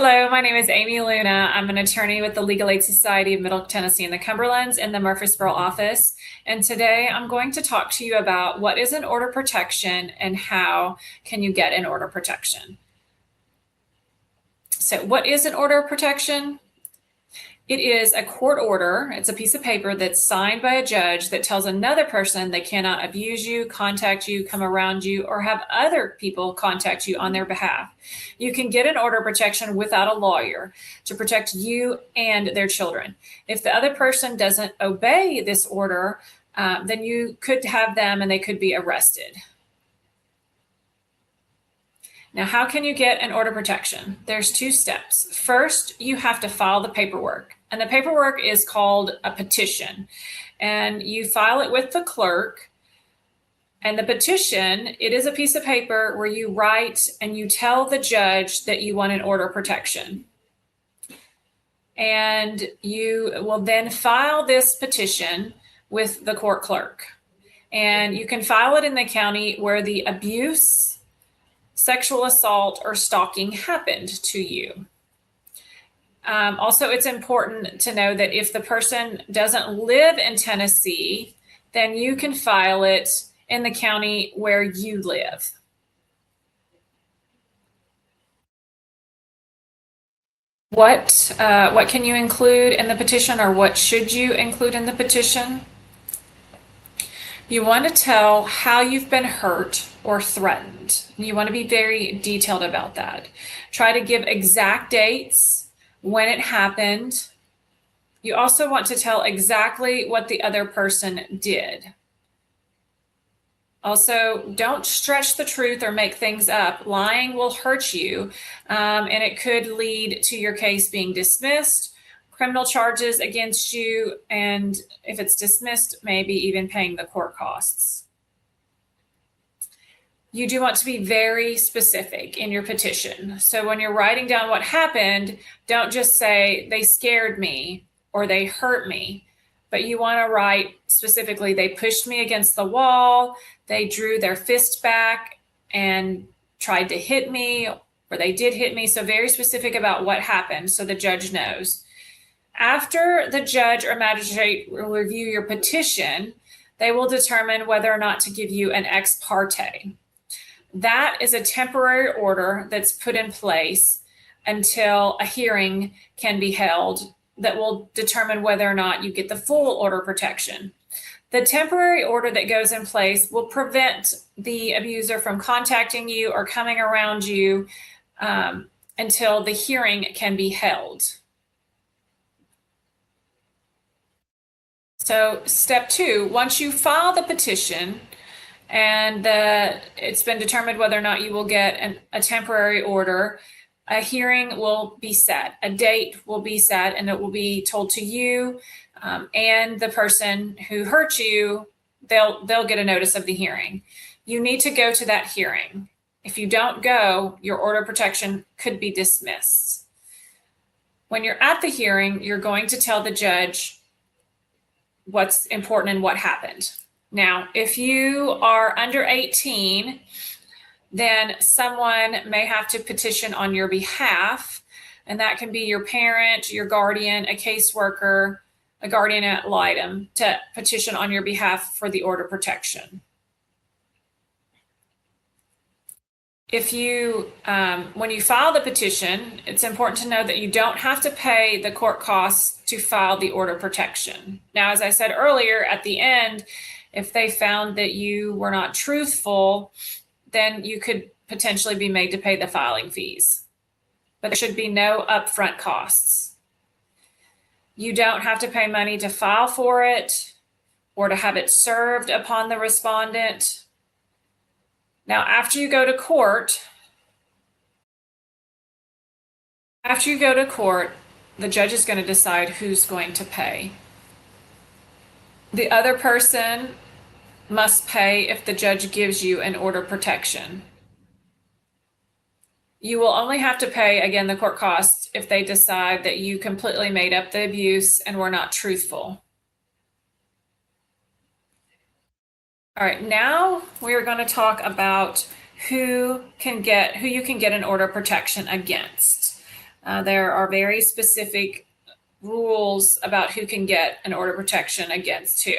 Hello, my name is Aimee Luna. I'm an attorney with the Legal Aid Society of Middle Tennessee and the Cumberlands in the Murfreesboro office. And today I'm going to talk to you about what is an order protection and how can you get an order protection. So what is an order of protection? It is a court order. It's a piece of paper that's signed by a judge that tells another person they cannot abuse you, contact you, come around you, or have other people contact you on their behalf. You can get an order of protection without a lawyer to protect you and their children. If the other person doesn't obey this order, then you could have them and they could be arrested. Now, how can you get an order of protection? There's two steps. First, you have to file the paperwork, and the paperwork is called a petition, and you file it with the clerk. And the petition, it is a piece of paper where you write and you tell the judge that you want an order of protection. And you will then file this petition with the court clerk. And you can file it in the county where the abuse, sexual assault, or stalking happened to you. Also, it's important to know that if the person doesn't live in Tennessee, then you can file it in the county where you live. What can you include in the petition, or what should you include in the petition? You want to tell how you've been hurt or threatened. You want to be very detailed about that. Try to give exact dates, when it happened. You also want to tell exactly what the other person did. Also, don't stretch the truth or make things up. Lying will hurt you, and it could lead to your case being dismissed, criminal charges against you, and if it's dismissed, maybe even paying the court costs. You do want to be very specific in your petition. So when you're writing down what happened, don't just say they scared me or they hurt me, but you want to write specifically, they pushed me against the wall, they drew their fist back and tried to hit me, or they did hit me. So very specific about what happened so the judge knows. After the judge or magistrate will review your petition, they will determine whether or not to give you an ex parte. That is a temporary order that's put in place until a hearing can be held that will determine whether or not you get the full order protection. The temporary order that goes in place will prevent the abuser from contacting you or coming around you until the hearing can be held. So step 2, once you file the petition and it's been determined whether or not you will get a temporary order, a hearing will be set, a date will be set, and it will be told to you and the person who hurt you. They'll get a notice of the hearing. You need to go to that hearing. If you don't go, your order of protection could be dismissed. When you're at the hearing, you're going to tell the judge what's important and what happened. Now, if you are under 18, then someone may have to petition on your behalf, and that can be your parent, your guardian, a caseworker, a guardian ad litem to petition on your behalf for the order of protection. If you, when you file the petition, it's important to know that you don't have to pay the court costs to file the order of protection. Now, as I said earlier, at the end, if they found that you were not truthful, then you could potentially be made to pay the filing fees. But there should be no upfront costs. You don't have to pay money to file for it or to have it served upon the respondent. Now, after you go to court, the judge is going to decide who's going to pay. The other person must pay if the judge gives you an order of protection. You will only have to pay, again, the court costs if they decide that you completely made up the abuse and were not truthful. All right, now we are going to talk about who you can get an order of protection against. There are very specific rules about who can get an order of protection against who.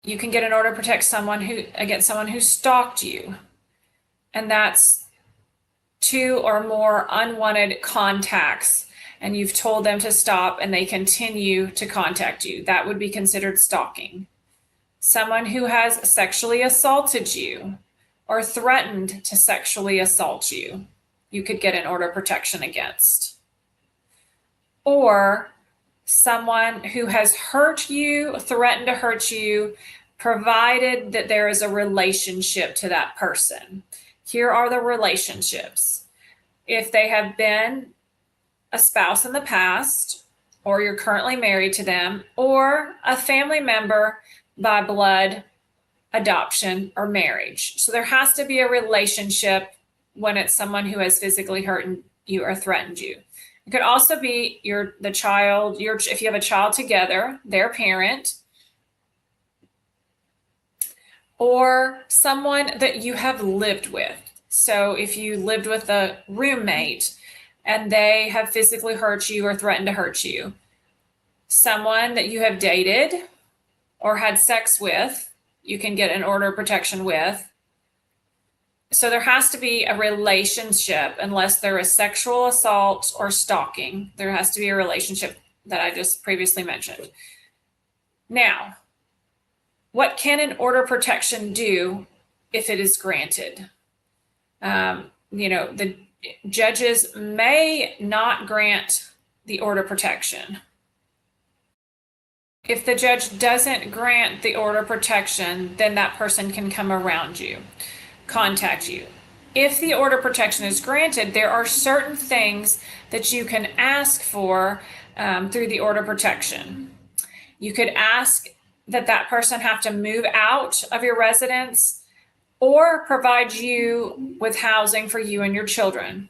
You can get an order to protect against someone who stalked you, and that's 2 or more unwanted contacts, and you've told them to stop and they continue to contact you. That would be considered stalking. Someone who has sexually assaulted you or threatened to sexually assault you, you could get an order of protection against. Or someone who has hurt you, threatened to hurt you, provided that there is a relationship to that person. Here are the relationships. If they have been a spouse in the past, or you're currently married to them, or a family member by blood, adoption, or marriage. So there has to be a relationship when it's someone who has physically hurt you or threatened you. It could also be if you have a child together, their parent, or someone that you have lived with. So if you lived with a roommate and they have physically hurt you or threatened to hurt you, someone that you have dated or had sex with, you can get an order of protection with. So there has to be a relationship unless there is sexual assault or stalking. There has to be a relationship that I just previously mentioned. Now, what can an order of protection do if it is granted? The judges may not grant the order of protection. If the judge doesn't grant the order of protection, then that person can come around you, contact you. If the order of protection is granted, there are certain things that you can ask for through the order of protection. You could ask that person have to move out of your residence or provide you with housing for you and your children.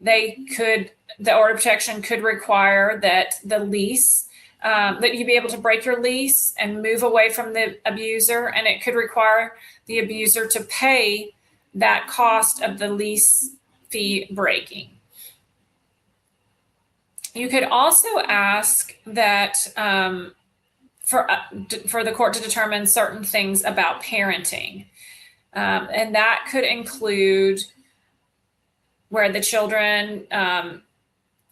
The order of protection could require that the lease, that you be able to break your lease and move away from the abuser, and it could require the abuser to pay that cost of the lease fee breaking. You could also ask that for the court to determine certain things about parenting. And that could include where the children,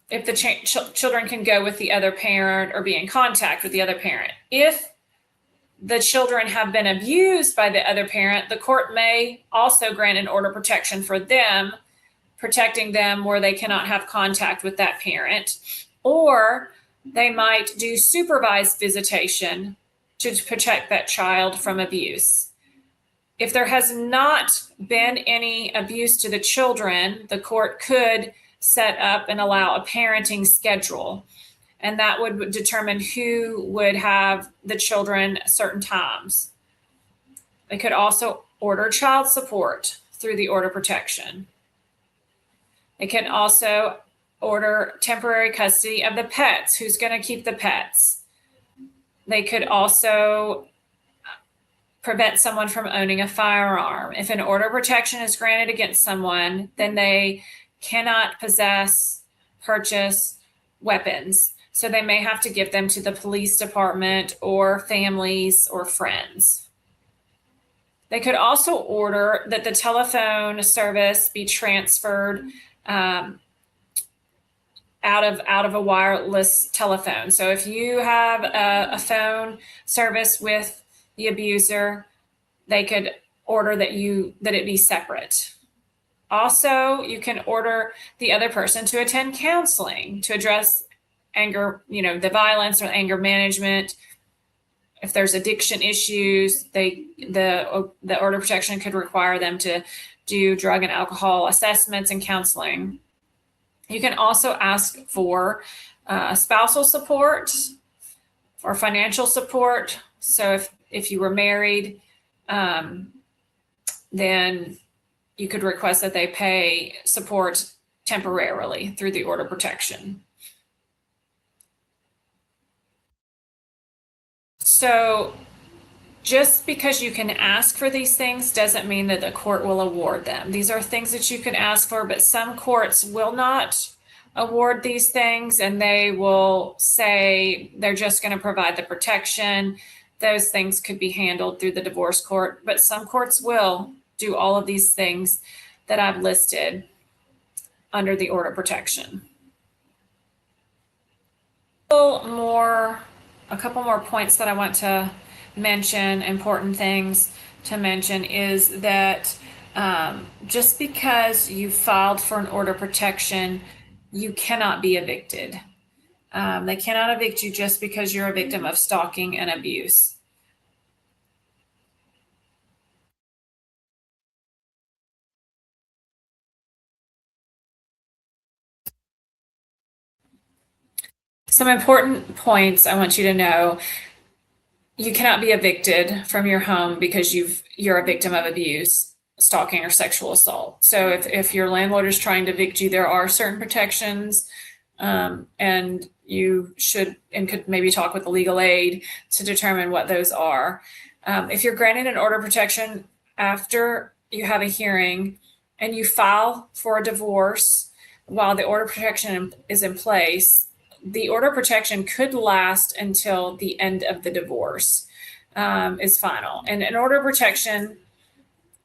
if the children can go with the other parent or be in contact with the other parent. If the children have been abused by the other parent, the court may also grant an order of protection for them, protecting them where they cannot have contact with that parent. Or they might do supervised visitation to protect that child from abuse. If there has not been any abuse to the children, the court could set up and allow a parenting schedule, and that would determine who would have the children at certain times. They could also order child support through the order of protection. They can also order temporary custody of the pets. Who's going to keep the pets? They could also prevent someone from owning a firearm. If an order of protection is granted against someone, then they cannot purchase weapons. So they may have to give them to the police department or families or friends. They could also order that the telephone service be transferred out of a wireless telephone. So if you have a phone service with the abuser, they could order that it be separate. Also, you can order the other person to attend counseling to address anger, the violence or anger management. If there's addiction issues, the order of protection could require them to do drug and alcohol assessments and counseling. You can also ask for spousal support or financial support. So if you were married, then you could request that they pay support temporarily through the order of protection. So Just because you can ask for these things doesn't mean that the court will award them. These are things that you can ask for, but some courts will not award these things, and they will say they're just going to provide the protection. Those things could be handled through the divorce court, but some courts will do all of these things that I've listed under the order of protection. A couple more points that I want to mention, important things to mention, is that just because you filed for an order of protection, you cannot be evicted. They cannot evict you just because you're a victim of stalking and abuse. Some important points I want you to know. You cannot be evicted from your home because you're a victim of abuse, stalking, or sexual assault. So if your landlord is trying to evict you, there are certain protections, and you should and could maybe talk with the legal aid to determine what those are. If you're granted an order of protection after you have a hearing and you file for a divorce while the order of protection is in place, the order of protection could last until the end of the divorce is final. And an order of protection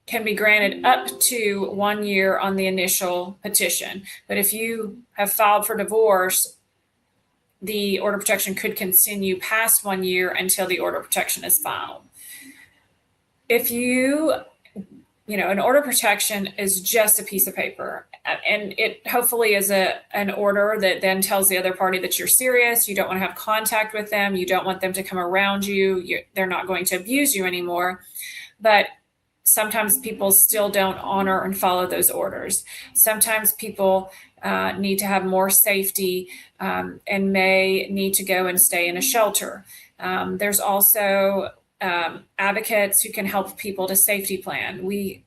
can be granted up to 1 year on the initial petition. But if you have filed for divorce, the order of protection could continue past 1 year until the order of protection is final. If an order of protection is just a piece of paper, and it hopefully is an order that then tells the other party that you're serious, you don't want to have contact with them, you don't want them to come around you, they're not going to abuse you anymore. But sometimes people still don't honor and follow those orders. Sometimes people need to have more safety and may need to go and stay in a shelter. There's also advocates who can help people to safety plan. The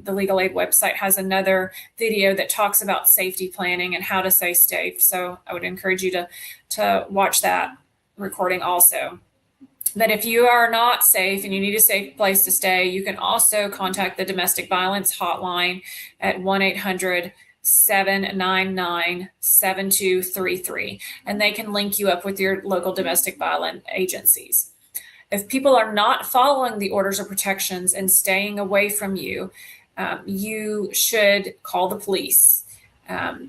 legal aid website has another video that talks about safety planning and how to stay safe. So I would encourage you to watch that recording also. But if you are not safe and you need a safe place to stay, you can also contact the domestic violence hotline at 1-800-799-7233, and they can link you up with your local domestic violence agencies. If people are not following the orders of protections and staying away from you, you should call the police.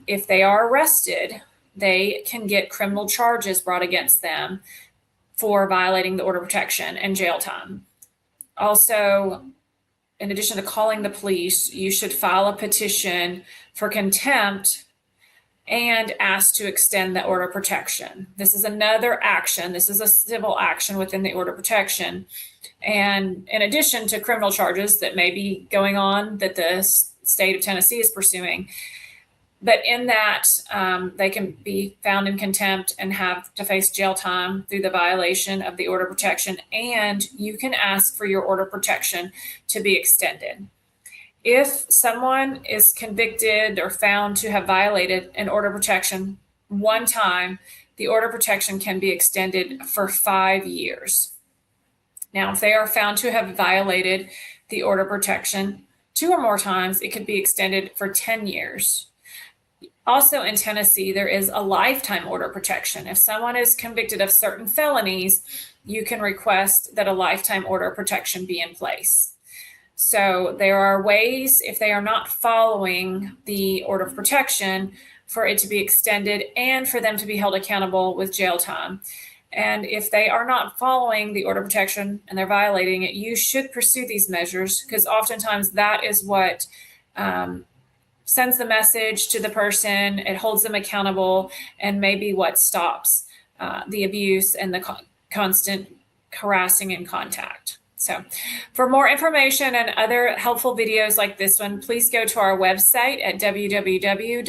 If they are arrested, they can get criminal charges brought against them for violating the order of protection and jail time. Also, in addition to calling the police, you should file a petition for contempt and ask to extend the order of protection. This is another action. This is a civil action within the order of protection. And in addition to criminal charges that may be going on that the state of Tennessee is pursuing, but in that they can be found in contempt and have to face jail time through the violation of the order of protection. And you can ask for your order of protection to be extended. If someone is convicted or found to have violated an order of protection one time, the order of protection can be extended for 5 years. Now, if they are found to have violated the order of protection 2 or more times, it could be extended for 10 years. Also in Tennessee, there is a lifetime order of protection. If someone is convicted of certain felonies, you can request that a lifetime order of protection be in place. So there are ways, if they are not following the order of protection, for it to be extended and for them to be held accountable with jail time. And if they are not following the order of protection and they're violating it, you should pursue these measures, because oftentimes that is what sends the message to the person. It holds them accountable and maybe what stops the abuse and the constant harassing and contact. So for more information and other helpful videos like this one, please go to our website at www.las.org.